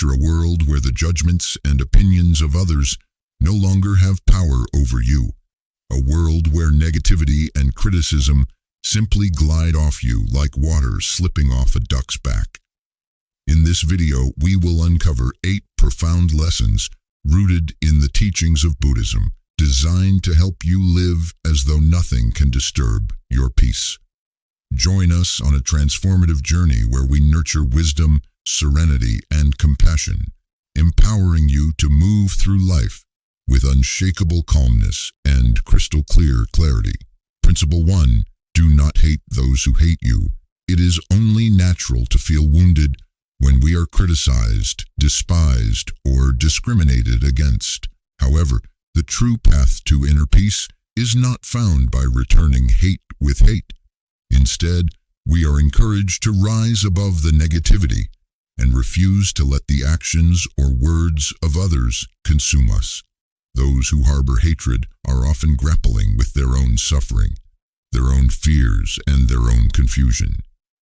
picture a world where the judgments and opinions of others no longer have power over you. A world where negativity and criticism simply glide off you like water slipping off a duck's back. In this video, we will uncover 8 profound lessons rooted in the teachings of Buddhism, designed to help you live as though nothing can disturb your peace. Join us on a transformative journey where we nurture wisdom, serenity, and compassion, empowering you to move through life with unshakable calmness and crystal clear clarity. Principle 1. Do not hate those who hate you. It is only natural to feel wounded when we are criticized, despised, or discriminated against. However, the true path to inner peace is not found by returning hate with hate. Instead, we are encouraged to rise above the negativity and refuse to let the actions or words of others consume us. Those who harbor hatred are often grappling with their own suffering, their own fears, and their own confusion.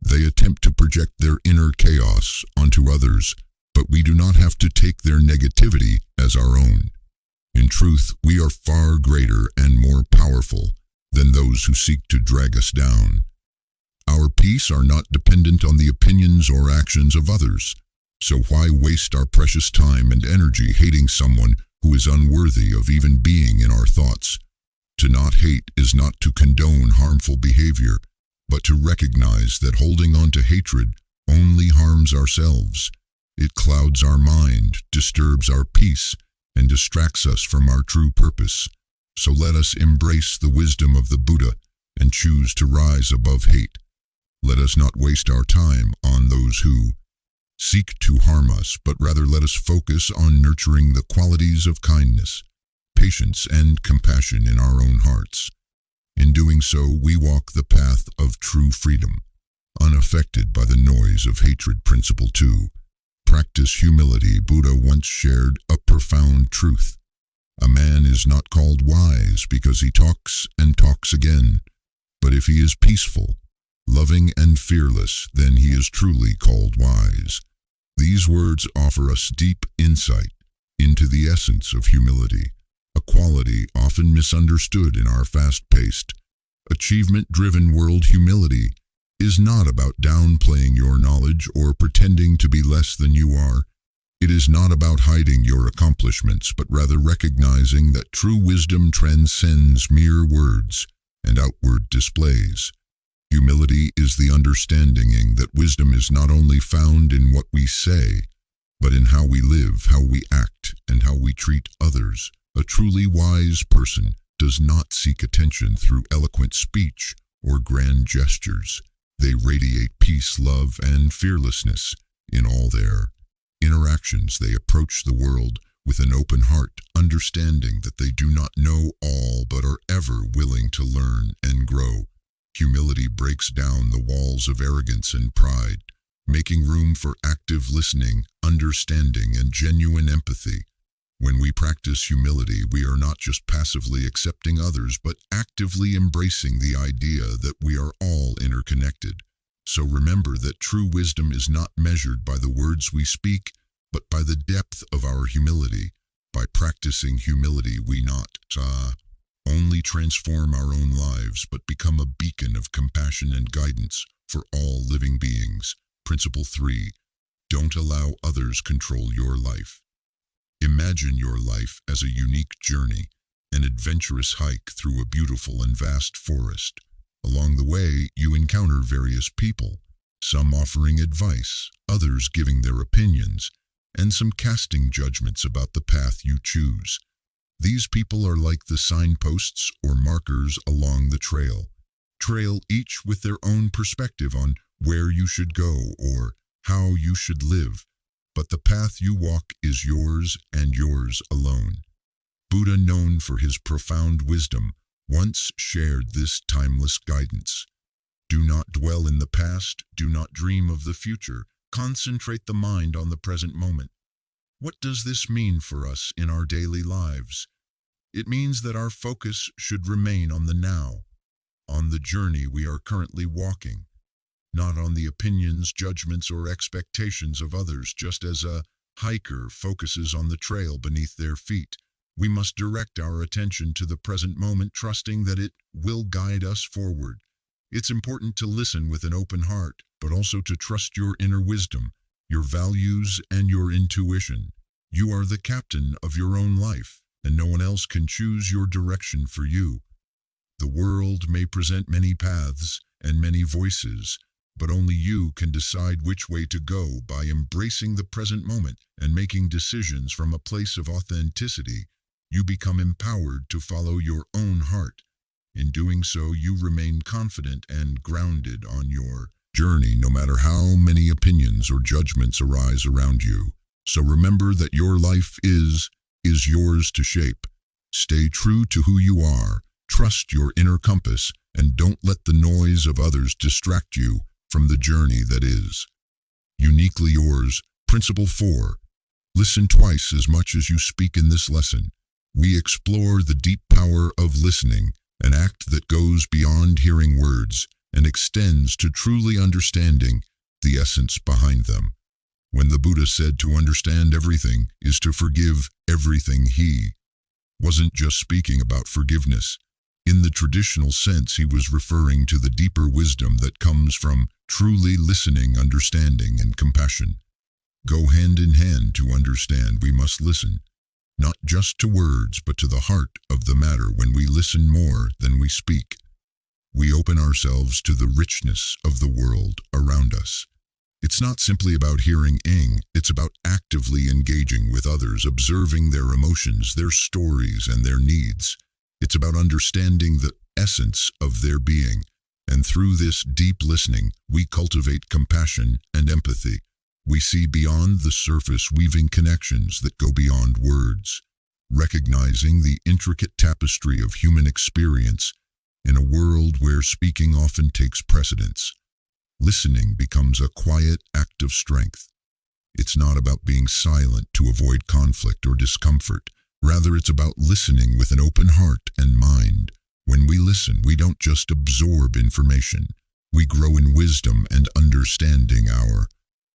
They attempt to project their inner chaos onto others, but we do not have to take their negativity as our own. In truth, we are far greater and more powerful than those who seek to drag us down. Our peace are not dependent on the opinions or actions of others, so why waste our precious time and energy hating someone who is unworthy of even being in our thoughts? To not hate is not to condone harmful behavior, but to recognize that holding on to hatred only harms ourselves. It clouds our mind, disturbs our peace, and distracts us from our true purpose. So let us embrace the wisdom of the Buddha and choose to rise above hate. Let us not waste our time on those who seek to harm us, but rather let us focus on nurturing the qualities of kindness, patience, and compassion in our own hearts. In doing so, we walk the path of true freedom, unaffected by the noise of hatred. Principle 2. Practice humility. Buddha once shared a profound truth. A man is not called wise because he talks and talks again, but if he is peaceful, loving, and fearless, then he is truly called wise. These words offer us deep insight into the essence of humility, a quality often misunderstood in our fast-paced, achievement-driven world. Humility is not about downplaying your knowledge or pretending to be less than you are. It is not about hiding your accomplishments, but rather recognizing that true wisdom transcends mere words and outward displays. Humility is the understanding that wisdom is not only found in what we say, but in how we live, how we act, and how we treat others. A truly wise person does not seek attention through eloquent speech or grand gestures. They radiate peace, love, and fearlessness in all their interactions. They approach the world with an open heart, understanding that they do not know all but are ever willing to learn and grow. Humility breaks down the walls of arrogance and pride, making room for active listening, understanding, and genuine empathy. When we practice humility, we are not just passively accepting others, but actively embracing the idea that we are all interconnected. So remember that true wisdom is not measured by the words we speak, but by the depth of our humility. By practicing humility, we not only transform our own lives, but become a beacon of compassion and guidance for all living beings. Principle 3. Don't allow others control your life. Imagine your life as a unique journey, an adventurous hike through a beautiful and vast forest. Along the way, you encounter various people, some offering advice, others giving their opinions, and some casting judgments about the path you choose. These people are like the signposts or markers along the trail, each with their own perspective on where you should go or how you should live. But the path you walk is yours and yours alone. Buddha, known for his profound wisdom, once shared this timeless guidance. Do not dwell in the past, do not dream of the future, concentrate the mind on the present moment. What does this mean for us in our daily lives? It means that our focus should remain on the now, on the journey we are currently walking, not on the opinions, judgments, or expectations of others. Just as a hiker focuses on the trail beneath their feet. We must direct our attention to the present moment, trusting that it will guide us forward. It's important to listen with an open heart, but also to trust your inner wisdom, your values, and your intuition. You are the captain of your own life, and no one else can choose your direction for you. The world may present many paths and many voices, but only you can decide which way to go by embracing the present moment and making decisions from a place of authenticity. You become empowered to follow your own heart. In doing so, you remain confident and grounded on your journey, no matter how many opinions or judgments arise around you. So remember that your life is yours to shape. Stay true to who you are, trust your inner compass, and don't let the noise of others distract you from the journey that is. Uniquely yours. Principle 4. Listen twice as much as you speak in this lesson. We explore the deep power of listening, an act that goes beyond hearing words and extends to truly understanding the essence behind them. When the Buddha said to understand everything is to forgive everything, he wasn't just speaking about forgiveness. In the traditional sense, he was referring to the deeper wisdom that comes from truly listening, understanding, and compassion. Go hand in hand to understand. We must listen, not just to words, but to the heart of the matter. When we listen more than we speak, we open ourselves to the richness of the world around us. It's not simply about hearing, it's about actively engaging with others, observing their emotions, their stories, and their needs. It's about understanding the essence of their being, and through this deep listening, we cultivate compassion and empathy. We see beyond the surface, weaving connections that go beyond words, recognizing the intricate tapestry of human experience in a world where speaking often takes precedence. Listening becomes a quiet act of strength. It's not about being silent to avoid conflict or discomfort. Rather, it's about listening with an open heart and mind. When we listen, we don't just absorb information. We grow in wisdom and understanding. Our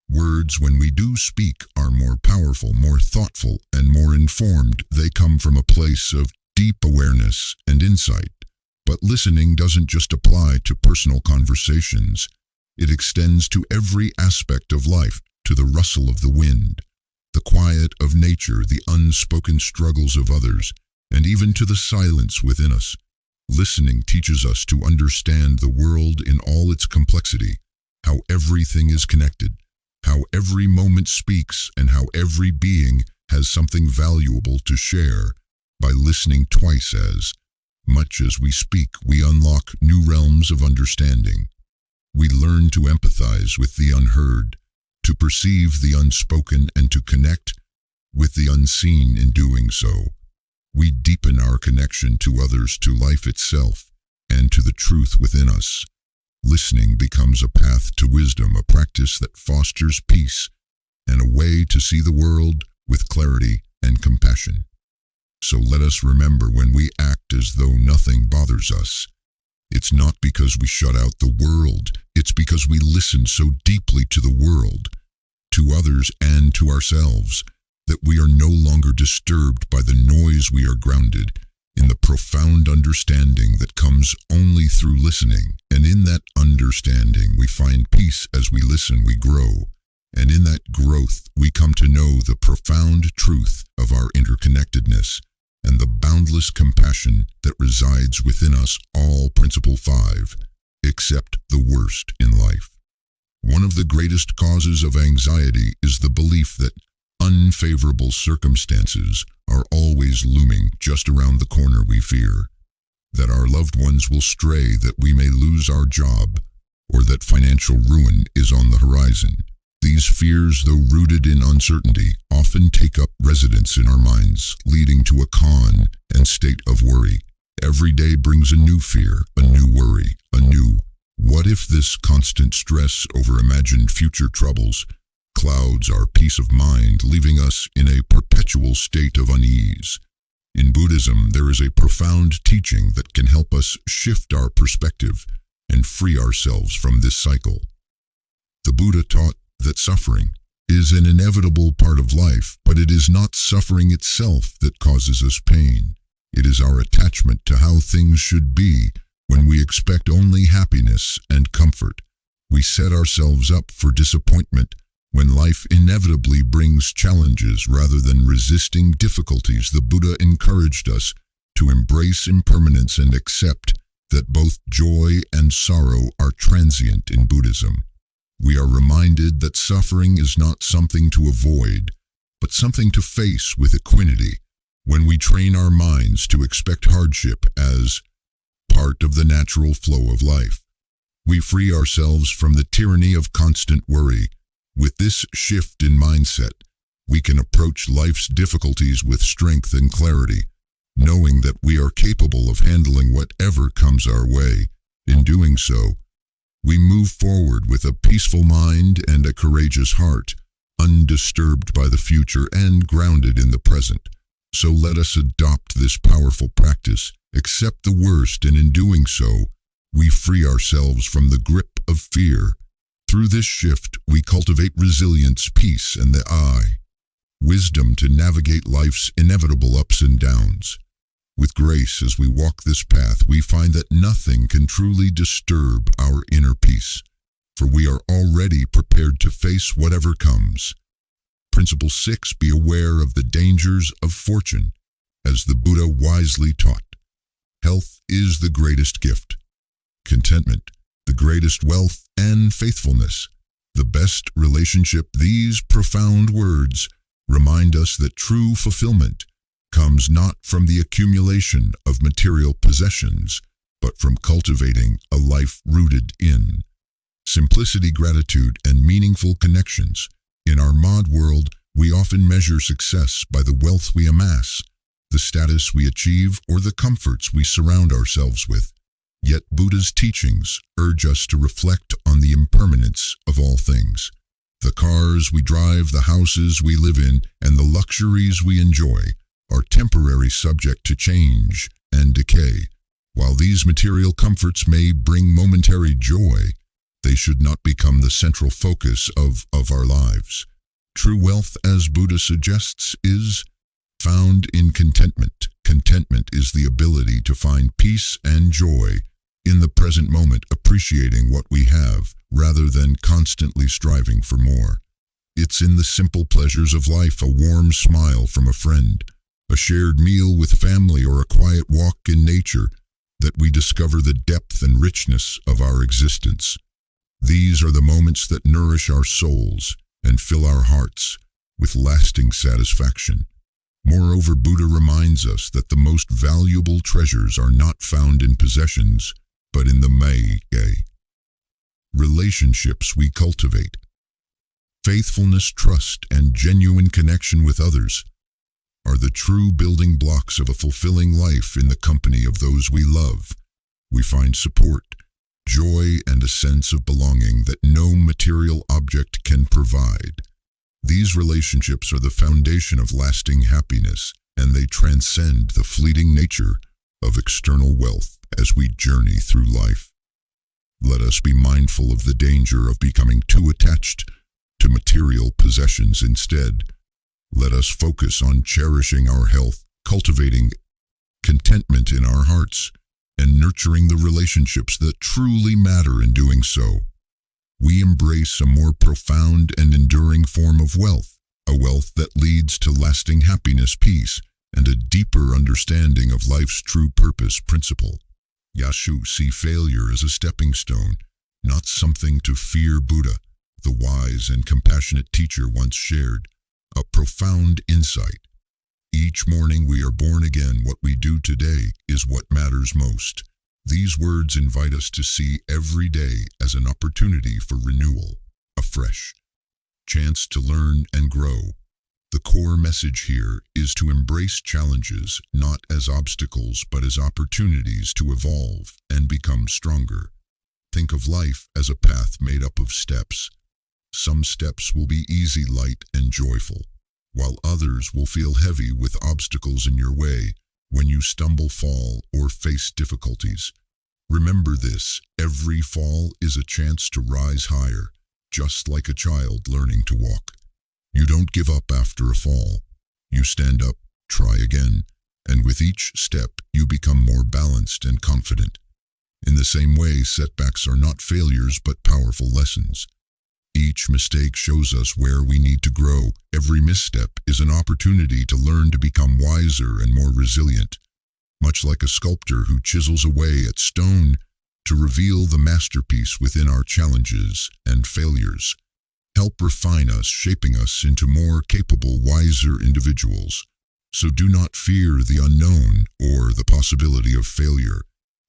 words, when we do speak, are more powerful, more thoughtful, and more informed. They come from a place of deep awareness and insight. But listening doesn't just apply to personal conversations. It extends to every aspect of life, to the rustle of the wind, the quiet of nature, the unspoken struggles of others, and even to the silence within us. Listening teaches us to understand the world in all its complexity, how everything is connected, how every moment speaks, and how every being has something valuable to share. By listening twice as much as we speak, we unlock new realms of understanding. We learn to empathize with the unheard, to perceive the unspoken, and to connect with the unseen. In doing so, we deepen our connection to others, to life itself, and to the truth within us. Listening becomes a path to wisdom, a practice that fosters peace, and a way to see the world with clarity and compassion. So let us remember, when we act as though nothing bothers us, it's not because we shut out the world, it's because we listen so deeply to the world, to others, and to ourselves, that we are no longer disturbed by the noise. We are grounded in the profound understanding that comes only through listening. And in that understanding, we find peace. As we listen, we grow. And in that growth, we come to know the profound truth of our interconnectedness and the boundless compassion that resides within us all. Principle 5. Accept the worst in life. One of the greatest causes of anxiety is the belief that unfavorable circumstances are always looming just around the corner. We fear that our loved ones will stray, that we may lose our job, or that financial ruin is on the horizon. These fears, though rooted in uncertainty, often take up residence in our minds, leading to a constant state of worry. Every day brings a new fear, a new worry, a new what if. This constant stress over imagined future troubles clouds our peace of mind, leaving us in a perpetual state of unease. In Buddhism, there is a profound teaching that can help us shift our perspective and free ourselves from this cycle. The Buddha taught that suffering is an inevitable part of life, but it is not suffering itself that causes us pain. It is our attachment to how things should be when we expect only happiness and comfort. We set ourselves up for disappointment when life inevitably brings challenges rather than resisting difficulties. The Buddha encouraged us to embrace impermanence and accept that both joy and sorrow are transient in Buddhism. We are reminded that suffering is not something to avoid, but something to face with equanimity. When we train our minds to expect hardship as part of the natural flow of life, we free ourselves from the tyranny of constant worry. With this shift in mindset, we can approach life's difficulties with strength and clarity, knowing that we are capable of handling whatever comes our way. In doing so, we move forward with a peaceful mind and a courageous heart, undisturbed by the future and grounded in the present. So let us adopt this powerful practice, accept the worst, and in doing so, we free ourselves from the grip of fear. Through this shift, we cultivate resilience, peace, and wisdom to navigate life's inevitable ups and downs. With grace, as we walk this path, we find that nothing can truly disturb our inner peace, for we are already prepared to face whatever comes. Principle 6, be aware of the dangers of fortune. As the Buddha wisely taught, health is the greatest gift, contentment the greatest wealth, and faithfulness the best relationship. These profound words remind us that true fulfillment comes not from the accumulation of material possessions, but from cultivating a life rooted in simplicity, gratitude, and meaningful connections. In our modern world, we often measure success by the wealth we amass, the status we achieve, or the comforts we surround ourselves with. Yet Buddha's teachings urge us to reflect on the impermanence of all things. The cars we drive, the houses we live in, and the luxuries we enjoy are temporary, subject to change and decay. While these material comforts may bring momentary joy, they should not become the central focus of our lives. True wealth, as Buddha suggests, is found in contentment. Contentment is the ability to find peace and joy in the present moment, appreciating what we have rather than constantly striving for more. It's in the simple pleasures of life, a warm smile from a friend, a shared meal with family, or a quiet walk in nature, that we discover the depth and richness of our existence. These are the moments that nourish our souls and fill our hearts with lasting satisfaction. Moreover, Buddha reminds us that the most valuable treasures are not found in possessions, but in the relationships we cultivate. Faithfulness, trust, and genuine connection with others are the true building blocks of a fulfilling life. In the company of those we love, we find support, joy, and a sense of belonging that no material object can provide. These relationships are the foundation of lasting happiness, and they transcend the fleeting nature of external wealth. As we journey through life, let us be mindful of the danger of becoming too attached to material possessions. Instead, let us focus on cherishing our health, cultivating contentment in our hearts, and nurturing the relationships that truly matter. In doing so, we embrace a more profound and enduring form of wealth, a wealth that leads to lasting happiness, peace, and a deeper understanding of life's true purpose. Principle Yashu, see failure as a stepping stone, not something to fear. Buddha, the wise and compassionate teacher, once shared a profound insight. Each morning we are born again. What we do today is what matters most. These words invite us to see every day as an opportunity for renewal, a fresh chance to learn and grow. The core message here is to embrace challenges not as obstacles but as opportunities to evolve and become stronger. Think of life as a path made up of steps. Some steps will be easy, light, and joyful, while others will feel heavy with obstacles in your way. When you stumble, fall, or face difficulties, remember this: every fall is a chance to rise higher, just like a child learning to walk. You don't give up after a fall. You stand up, try again, and with each step you become more balanced and confident. In the same way, setbacks are not failures but powerful lessons. Each mistake shows us where we need to grow. Every misstep is an opportunity to learn to become wiser and more resilient. Much like a sculptor who chisels away at stone to reveal the masterpiece within our challenges and failures, help refine us, shaping us into more capable, wiser individuals. So do not fear the unknown or the possibility of failure.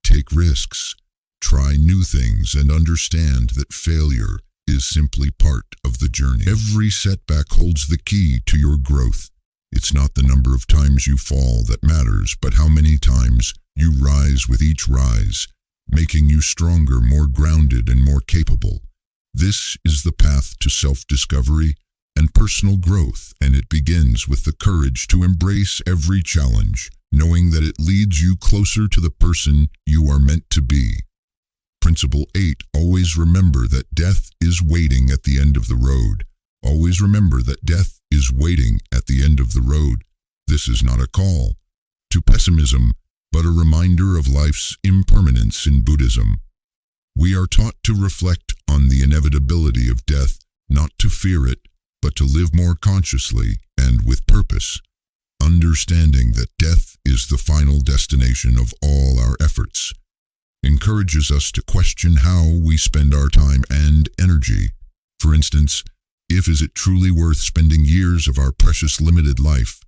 Take risks, try new things, and understand that failure is simply part of the journey. Every setback holds the key to your growth. It's not the number of times you fall that matters, but how many times you rise with each rise, making you stronger, more grounded, and more capable. This is the path to self-discovery and personal growth, and it begins with the courage to embrace every challenge, knowing that it leads you closer to the person you are meant to be. Principle 8. Always remember that death is waiting at the end of the road. Always remember that death is waiting at the end of the road. This is not a call to pessimism, but a reminder of life's impermanence in Buddhism. We are taught to reflect on the inevitability of death, not to fear it, but to live more consciously and with purpose, understanding that death is the final destination of all our efforts. Encourages us to question how we spend our time and energy. For instance, is it truly worth spending years of our precious limited life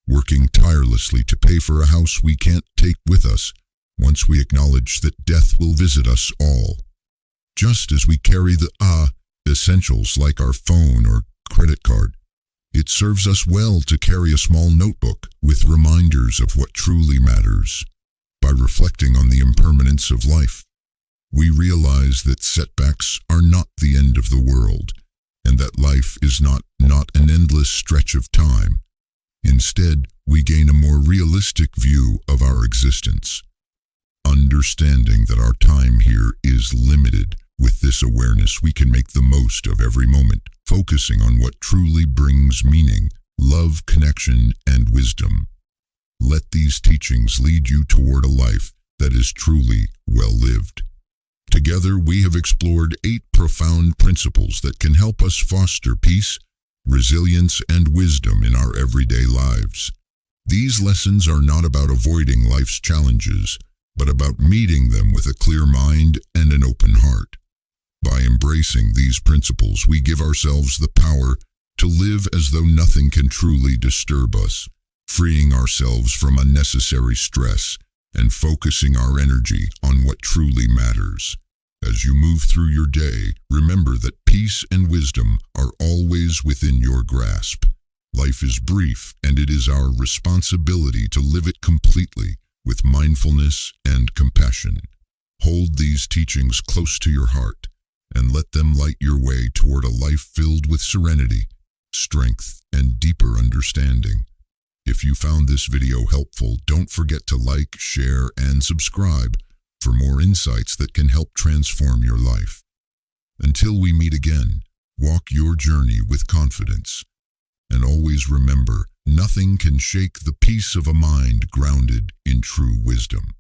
working tirelessly to pay for a house we can't take with us once we acknowledge that death will visit us all? Just as we carry the essentials like our phone or credit card, it serves us well to carry a small notebook with reminders of what truly matters. By reflecting on the impermanence of life, we realize that setbacks are not the end of the world, and that life is not an endless stretch of time. Instead, we gain a more realistic view of our existence, understanding that our time here is limited. With this awareness, we can make the most of every moment, focusing on what truly brings meaning, love, connection, and wisdom. Let these teachings lead you toward a life that is truly well-lived. Together, we have explored 8 profound principles that can help us foster peace, resilience, and wisdom in our everyday lives. These lessons are not about avoiding life's challenges, but about meeting them with a clear mind and an open heart. By embracing these principles, we give ourselves the power to live as though nothing can truly disturb us, freeing ourselves from unnecessary stress and focusing our energy on what truly matters. As you move through your day, remember that peace and wisdom are always within your grasp. Life is brief, and it is our responsibility to live it completely with mindfulness and compassion. Hold these teachings close to your heart and let them light your way toward a life filled with serenity, strength, and deeper understanding. If you found this video helpful, don't forget to like, share, and subscribe for more insights that can help transform your life. Until we meet again, walk your journey with confidence. And always remember, nothing can shake the peace of a mind grounded in true wisdom.